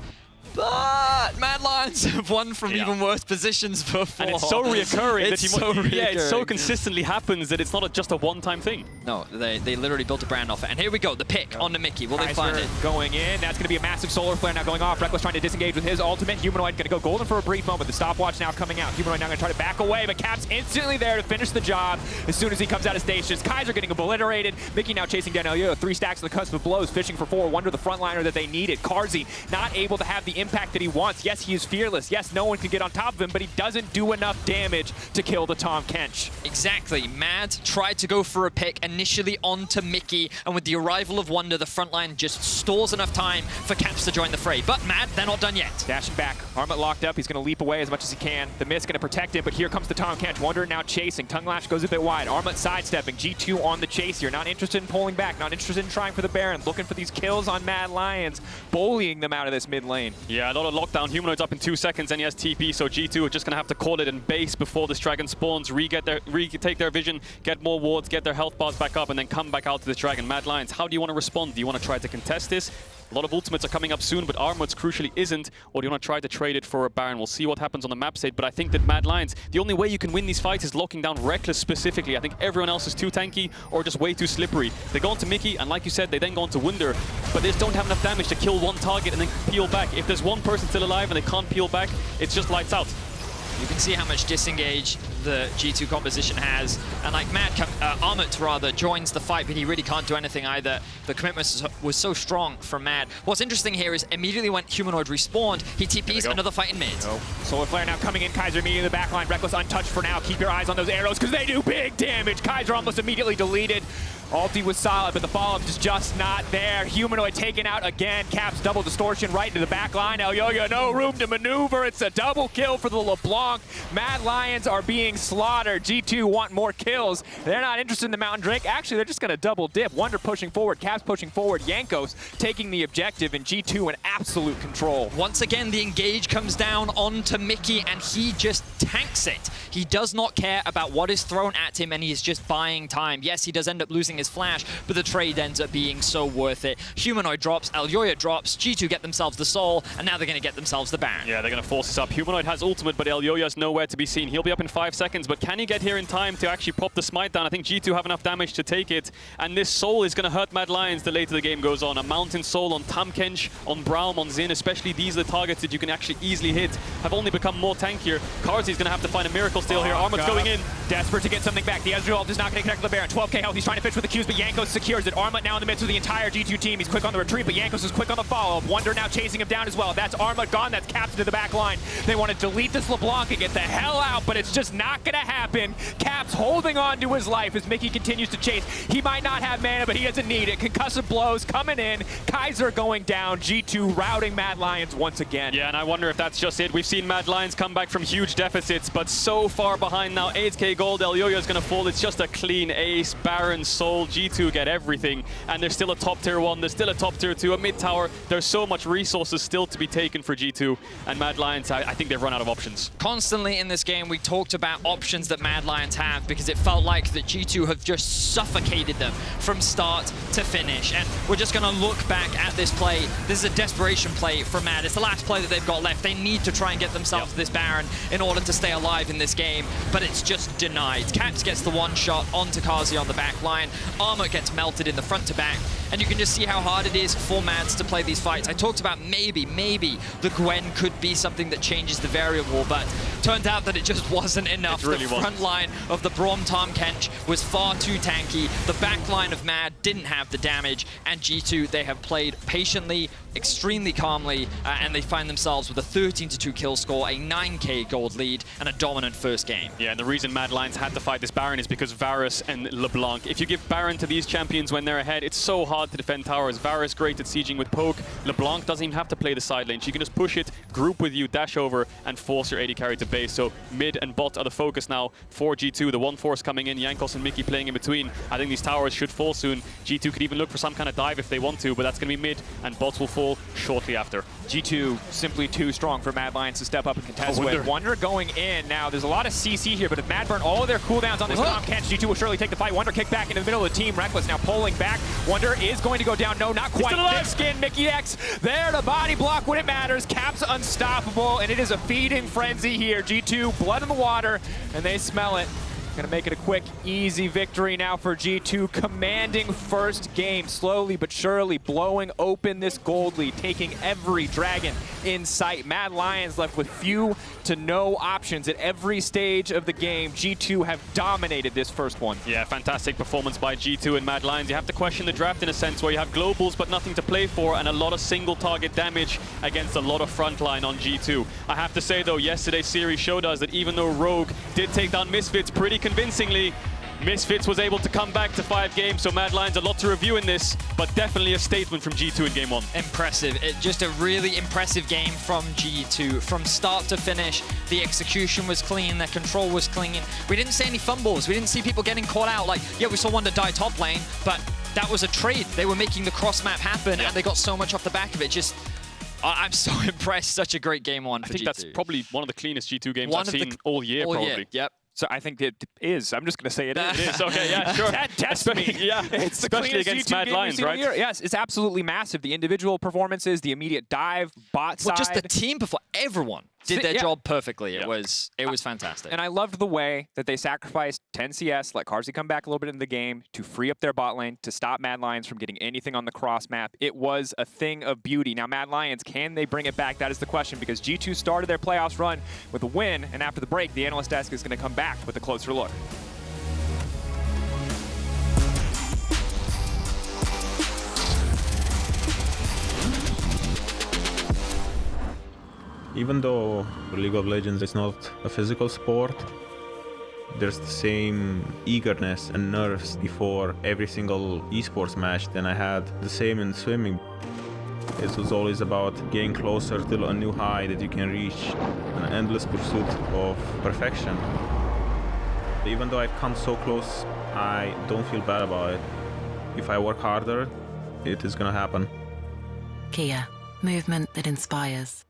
but Mad Lions have won from even worse positions before. And it's so reoccurring that it so consistently happens that it's not just a one-time thing. No, they literally built a brand off it. And here we go, the pick on the Mikyx. Will they find it? Going in. That's going to be a massive solar flare now going off. Rekkles trying to disengage with his ultimate. Humanoid going to go golden for a brief moment. The stopwatch now coming out. Humanoid now going to try to back away, but Cap's instantly there to finish the job as soon as he comes out of stations. Kaiser getting obliterated. Mikyx now chasing down Elyoya. 3 stacks of the cusp of blows, fishing for 4. Wunder the frontliner that they needed. Carzzy not able to have the impact that he wants. Yes, he is fearless. Yes, no one can get on top of him, but he doesn't do enough damage to kill the Tahm Kench. Exactly. Mad tried to go for a pick initially onto Mikyx, and with the arrival of Wunder, the front line just stalls enough time for Caps to join the fray. But Mad, they're not done yet. Dashing back. Armut locked up. He's going to leap away as much as he can. The mist going to protect him, but here comes the Tahm Kench. Wunder now chasing. Tongue Lash goes a bit wide. Armut sidestepping. G2 on the chase here. Not interested in pulling back. Not interested in trying for the Baron. Looking for these kills on Mad Lions. Bullying them out of this mid lane. Yeah, a lot of lockdown. Humanoid's up in 2 seconds and he has TP, so G2 are just going to have to call it in base before this dragon spawns, retake their vision, get more wards, get their health bars back up, and then come back out to this dragon. Mad Lions, how do you want to respond? Do you want to try to contest this? A lot of ultimates are coming up soon, but Armut's crucially isn't, or do you want to try to trade it for a Baron? We'll see what happens on the map state, but I think that Mad Lions, the only way you can win these fights is locking down Rekkles specifically. I think everyone else is too tanky or just way too slippery. They go on to Mikyx, and like you said, they then go on to Wunder, but they just don't have enough damage to kill one target and then peel back. If there's one person still alive and they can't peel back, it's just lights out. You can see how much disengage the G2 composition has, and like Armut rather joins the fight, but he really can't do anything either. The commitment was so strong from Mad. What's interesting here is immediately when Humanoid respawned, he TPs another fight in mid. Solar Flare now coming in. Kaiser immediately in the backline. Rekkles untouched for now. Keep your eyes on those arrows because they do big damage. Kaiser almost immediately deleted. Ulti was solid, but the follow-up is just not there. Humanoid taken out again. Caps double distortion right into the back line. Elyoya, no room to maneuver. It's a double kill for the LeBlanc. Mad Lions are being slaughtered. G2 want more kills. They're not interested in the Mountain Drink. Actually, they're just going to double dip. Wunder pushing forward, Caps pushing forward, Jankos taking the objective, and G2 in absolute control. Once again, the engage comes down onto Mikyx, and he just tanks it. He does not care about what is thrown at him, and he is just buying time. Yes, he does end up losing using his flash, but the trade ends up being so worth it. Humanoid drops, Elyoya drops, G2 get themselves the soul, and now they're going to get themselves the Baron. Yeah, they're going to force this up. Humanoid has ultimate, but Elyoya's nowhere to be seen. He'll be up in 5 seconds, but can he get here in time to actually pop the smite down? I think G2 have enough damage to take it, and this soul is going to hurt Mad Lions the later the game goes on. A mountain soul on Tahm, Kench, on Braum, on Xin, especially these are the targets that you can actually easily hit, have only become more tankier. Carzzy's going to have to find a miracle steal here. Armut's going in. Desperate to get something back. The Ezreal is not going to connect with the Baron. 12k health. He's trying to fish with the Qs, but Jankos secures it. Armut now in the midst of the entire G2 team. He's quick on the retreat, but Jankos is quick on the follow-up. Wunder now chasing him down as well. That's Armut gone. That's Caps to the back line. They want to delete this LeBlanc and get the hell out, but it's just not going to happen. Caps holding on to his life as Mikyx continues to chase. He might not have mana, but he doesn't need it. Concussive blows coming in. Kaiser going down. G2 routing Mad Lions once again. Yeah, and I wonder if that's just it. We've seen Mad Lions come back from huge deficits, but so far behind now. 8k gold. Elyoya is going to fall. It's just a clean ace. Baron, Soul, G2 get everything, and there's still a top tier 1. There's still a top tier 2, a mid tower. There's so much resources still to be taken for G2, and Mad Lions, I think they've run out of options. Constantly in this game, we talked about options that Mad Lions have because it felt like that G2 have just suffocated them from start to finish. And we're just going to look back at this play. This is a desperation play from Mad. It's the last play that they've got left. They need to try and get themselves this Baron in order to stay alive in this game, but it's just denied. Caps gets the one shot onto Carzzy on the back line. Armut gets melted in the front to back, and you can just see how hard it is for Mads to play these fights. I talked about maybe the Gwen could be something that changes the variable, but turned out that it just wasn't enough. It really the front line of the Braum Tahm Kench was far too tanky. The back line of Mad didn't have the damage, and G2, they have played patiently, extremely calmly, and they find themselves with a 13-2 kill score, a 9k gold lead, and a dominant first game. Yeah, and the reason Mad Lions had to fight this Baron is because Varus and LeBlanc. If you give Baron to these champions when they're ahead, it's so hard to defend towers. Varus great at sieging with poke. LeBlanc doesn't even have to play the side lane. She can just push it, group with you, dash over, and force your AD carry to base. So mid and bot are the focus now for G2. The one force coming in, Jankos and Mikyx playing in between. I think these towers should fall soon. G2 could even look for some kind of dive if they want to, but that's going to be mid, and bots will fall shortly after. G2 simply too strong for Mad Lions to step up and contest with. Wunder going in. Now, there's a lot of CC here, but if Mad burn all of their cooldowns on this Tahm Kench, G2 will surely take the fight. Wunder kicked back into the middle of the team. Rekkles now pulling back. Wunder is going to go down. No, not quite. Thick skin. Mikyx there to body block when it matters. Caps unstoppable, and it is a feeding frenzy here. G2, blood in the water, and they smell it. Gonna make it a quick, easy victory now for G2, commanding first game, slowly but surely blowing open this gold lead, taking every dragon in sight. Mad Lions left with few to no options at every stage of the game. G2 have dominated this first one. Yeah, fantastic performance by G2 and Mad Lions. You have to question the draft in a sense where you have globals but nothing to play for, and a lot of single target damage against a lot of frontline on G2. I have to say though, yesterday's series showed us that even though Rogue did take down Misfits pretty convincingly, Misfits was able to come back to 5 games, so Mad Lions a lot to review in this, but definitely a statement from G2 in game 1. Impressive. Just a really impressive game from G2. From start to finish, the execution was clean, their control was clean. We didn't see any fumbles. We didn't see people getting caught out. Like, yeah, we saw Wunder die top lane, but that was a trade. They were making the cross map happen, and they got so much off the back of it. Just, I'm so impressed. Such a great game 1 for G2. I think that's probably one of the cleanest G2 games I've seen all year, probably. Yep. So I think it is. I'm just going to say it is. It is, okay, yeah, sure. Test me. Yeah, it's especially against Mad Lions, right? Yes, it's absolutely massive. The individual performances, the immediate dive, bot side. Well, just the team before everyone did their job perfectly. It was fantastic. And I loved the way that they sacrificed 10 CS, let Carzzy come back a little bit in the game to free up their bot lane, to stop Mad Lions from getting anything on the cross map. It was a thing of beauty. Now, Mad Lions, can they bring it back? That is the question, because G2 started their playoffs run with a win, and after the break, the analyst desk is going to come back with a closer look. Even though League of Legends is not a physical sport, there's the same eagerness and nerves before every single esports match than I had. The same in swimming. It was always about getting closer to a new high that you can reach, an endless pursuit of perfection. Even though I've come so close, I don't feel bad about it. If I work harder, it is gonna happen. Kia, movement that inspires.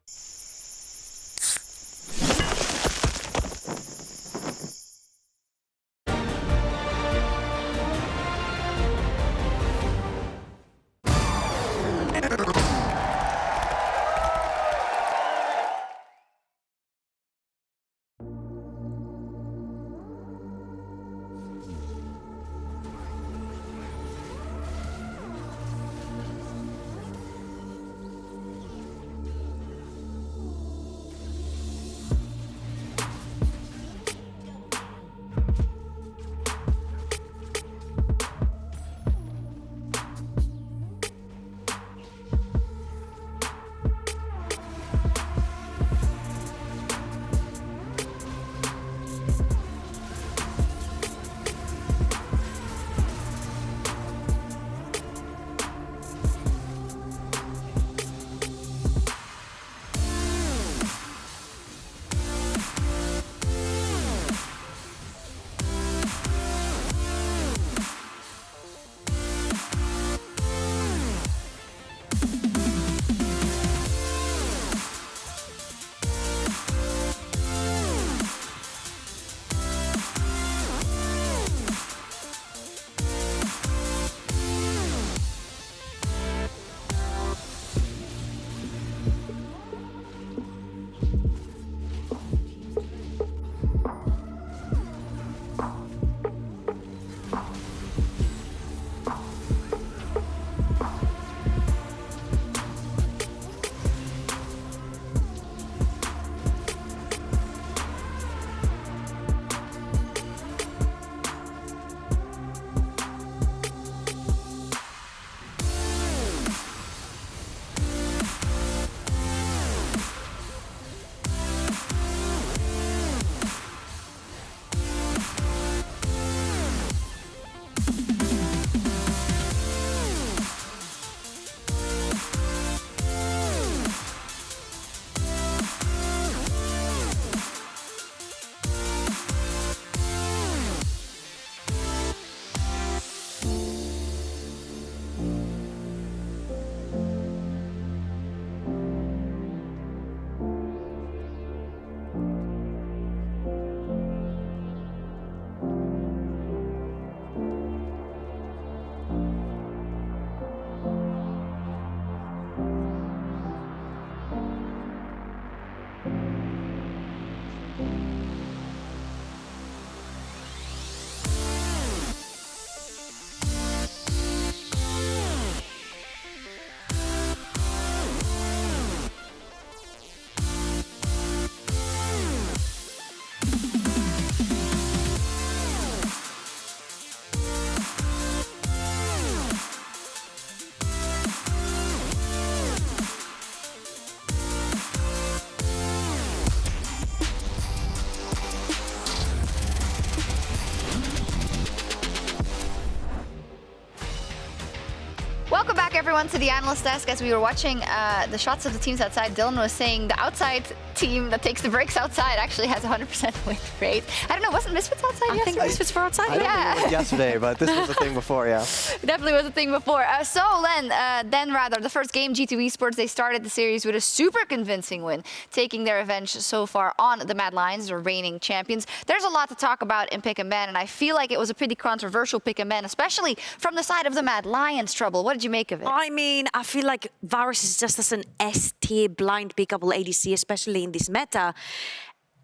everyone to the analyst desk. As we were watching the shots of the teams outside, Dylan was saying the outside team that takes the breaks outside actually has 100% win rate. I don't know, wasn't Misfits outside yesterday? I think Misfits were outside. I don't think it was yesterday, but this was a thing before, yeah. Definitely was a thing before. Then the first game, G2 Esports, they started the series with a super convincing win, taking their revenge so far on the Mad Lions, the reigning champions. There's a lot to talk about in pick and ban, and I feel like it was a pretty controversial pick and ban, especially from the side of the Mad Lions. Trouble. What did you make of it? I mean, I feel like Varus is just as an S-tier blind pickable ADC, especially in this meta.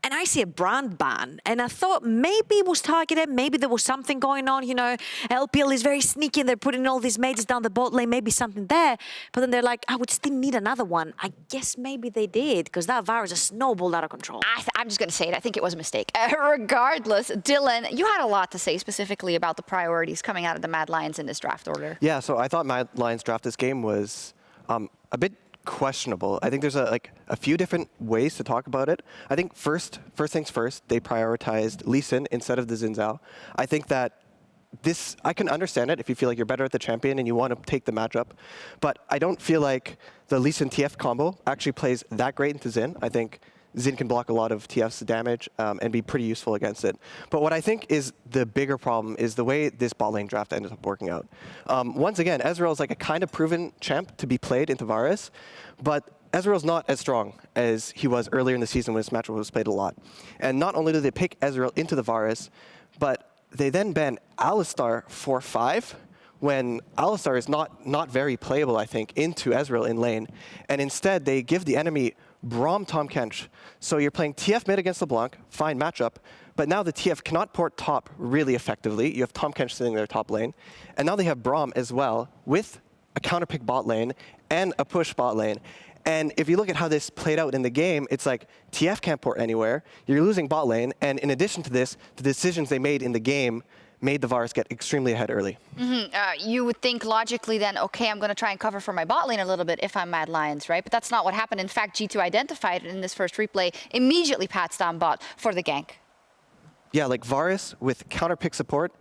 And I see a brand ban, and I thought maybe it was targeted, maybe there was something going on, you know. LPL is very sneaky, and they're putting all these mages down the bot lane, maybe something there. But then they're like, I would still need another one. I guess maybe they did, because that Varus just snowballed out of control. I'm just going to say it. I think it was a mistake. Regardless, Dylan, you had a lot to say specifically about the priorities coming out of the Mad Lions in this draft order. Yeah, so I thought Mad Lions draft this game was a bit questionable. I think there's a few different ways to talk about it. I think first things first, they prioritized Lee Sin instead of the Zhao. I think that I can understand it if you feel like you're better at the champion and you want to take the matchup, but I don't feel like the Lee Sin TF combo actually plays that great into Xin. I think Xin can block a lot of TF's damage and be pretty useful against it. But what I think is the bigger problem is the way this bot lane draft ended up working out. Once again, Ezreal is like a kind of proven champ to be played into Varus, but Ezreal's not as strong as he was earlier in the season when this matchup was played a lot. And not only do they pick Ezreal into the Varus, but they then ban Alistar 4-5, when Alistar is not very playable, I think, into Ezreal in lane. And instead, they give the enemy Braum, Tahm, Kench. So you're playing TF mid against LeBlanc, fine matchup, but now the TF cannot port top really effectively. You have Tahm, Kench sitting in their top lane. And now they have Braum as well, with a counterpick bot lane and a push bot lane. And if you look at how this played out in the game, it's like TF can't port anywhere, you're losing bot lane, and in addition to this, the decisions they made in the game made the Varus get extremely ahead early. You would think logically then, okay, I'm going to try and cover for my bot lane a little bit if I'm Mad Lions, right? But that's not what happened. In fact, G2 identified it in this first replay, immediately pats down bot for the gank. Yeah, like Varus with counterpick support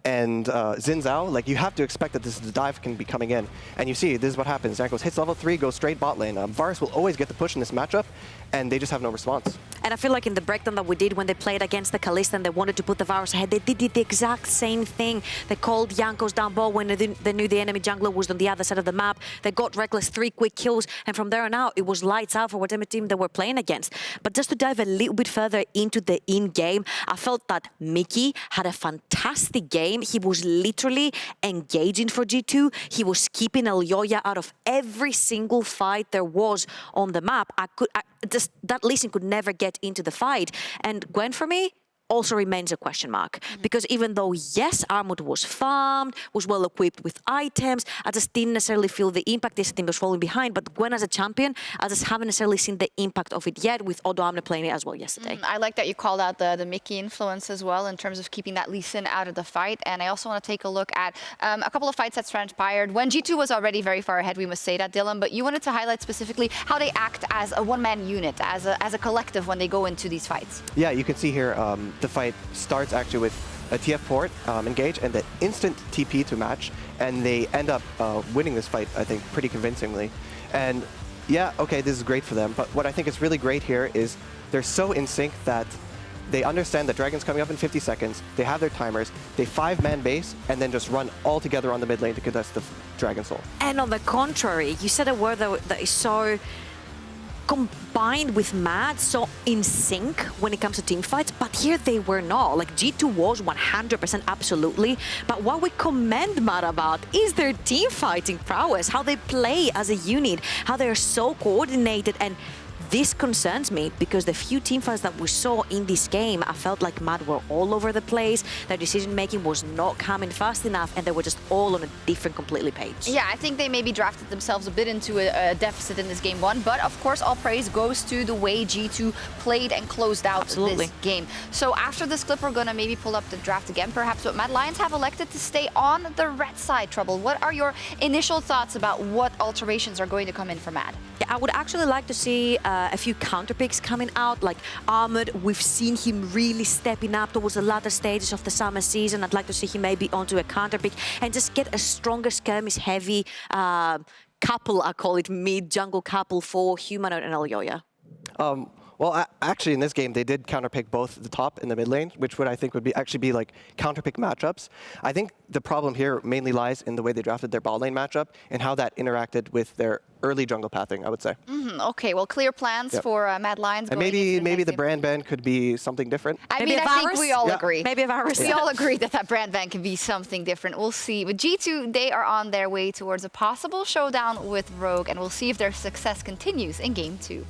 and Zhao, like you have to expect that the dive can be coming in. And you see, this is what happens. Jankos hits level 3, goes straight bot lane. Varus will always get the push in this matchup, and they just have no response. And I feel like in the breakdown that we did when they played against the Kalista and they wanted to put the Varus ahead, they did the exact same thing. They called Jankos down ball when they knew the enemy jungler was on the other side of the map. They got Rekkles 3 quick kills, and from there on out, it was lights out for whatever team they were playing against. But just to dive a little bit further into the in-game, I felt that Mikyx had a fantastic game. He was literally engaging for G2. He was keeping Elyoya out of every single fight there was on the map. That Lee Sin could never get into the fight. And Gwen, for me, also remains a question mark. Because even though, yes, Armut was farmed, was well equipped with items, I just didn't necessarily feel the impact this team was falling behind. But Gwen as a champion, I just haven't necessarily seen the impact of it yet, with Odo Amne playing it as well yesterday. I like that you called out the Mikyx influence as well in terms of keeping that Lee Sin out of the fight. And I also want to take a look at a couple of fights that's transpired when G2 was already very far ahead, we must say that, Dylan, but you wanted to highlight specifically how they act as a one-man unit, as a collective when they go into these fights. Yeah, you can see here, the fight starts actually with a TF port engage and the instant TP to match, and they end up winning this fight, I think, pretty convincingly. And yeah, okay, this is great for them, but what I think is really great here is they're so in sync that they understand that Dragon's coming up in 50 seconds, they have their timers, they 5-man base, and then just run all together on the mid lane to contest the Dragon Soul. And on the contrary, you said a word that is so combined with Mad, so in sync when it comes to team fights, but here they were not. Like, G2 was 100% absolutely, but what we commend Mad about is their team fighting prowess, how they play as a unit, how they are so coordinated. And this concerns me because the few teamfights that we saw in this game, I felt like Mad were all over the place. Their decision-making was not coming fast enough, and they were just all on a different completely page. Yeah, I think they maybe drafted themselves a bit into a deficit in this game one, but of course all praise goes to the way G2 played and closed out this game. So after this clip, we're gonna maybe pull up the draft again, perhaps, but Mad Lions have elected to stay on the red side. Trouble, what are your initial thoughts about what alterations are going to come in for Mad? Yeah, I would actually like to see a few counter picks coming out, like Armut. We've seen him really stepping up towards the latter stages of the summer season. I'd like to see him maybe onto a counter pick and just get a stronger skirmish heavy couple, I call it mid-jungle couple for Humanoid and Elyoya? Well, actually, in this game, they did counterpick both the top and the mid lane, which would I think would be actually be like counterpick matchups. I think the problem here mainly lies in the way they drafted their bot lane matchup and how that interacted with their early jungle pathing, I would say. Okay, well, clear plans for Mad Lions. And maybe the brand ban could be something different. I think we all agree. Maybe a Varus. We all agree that brand ban can be something different. We'll see. But G2, they are on their way towards a possible showdown with Rogue, and we'll see if their success continues in Game 2.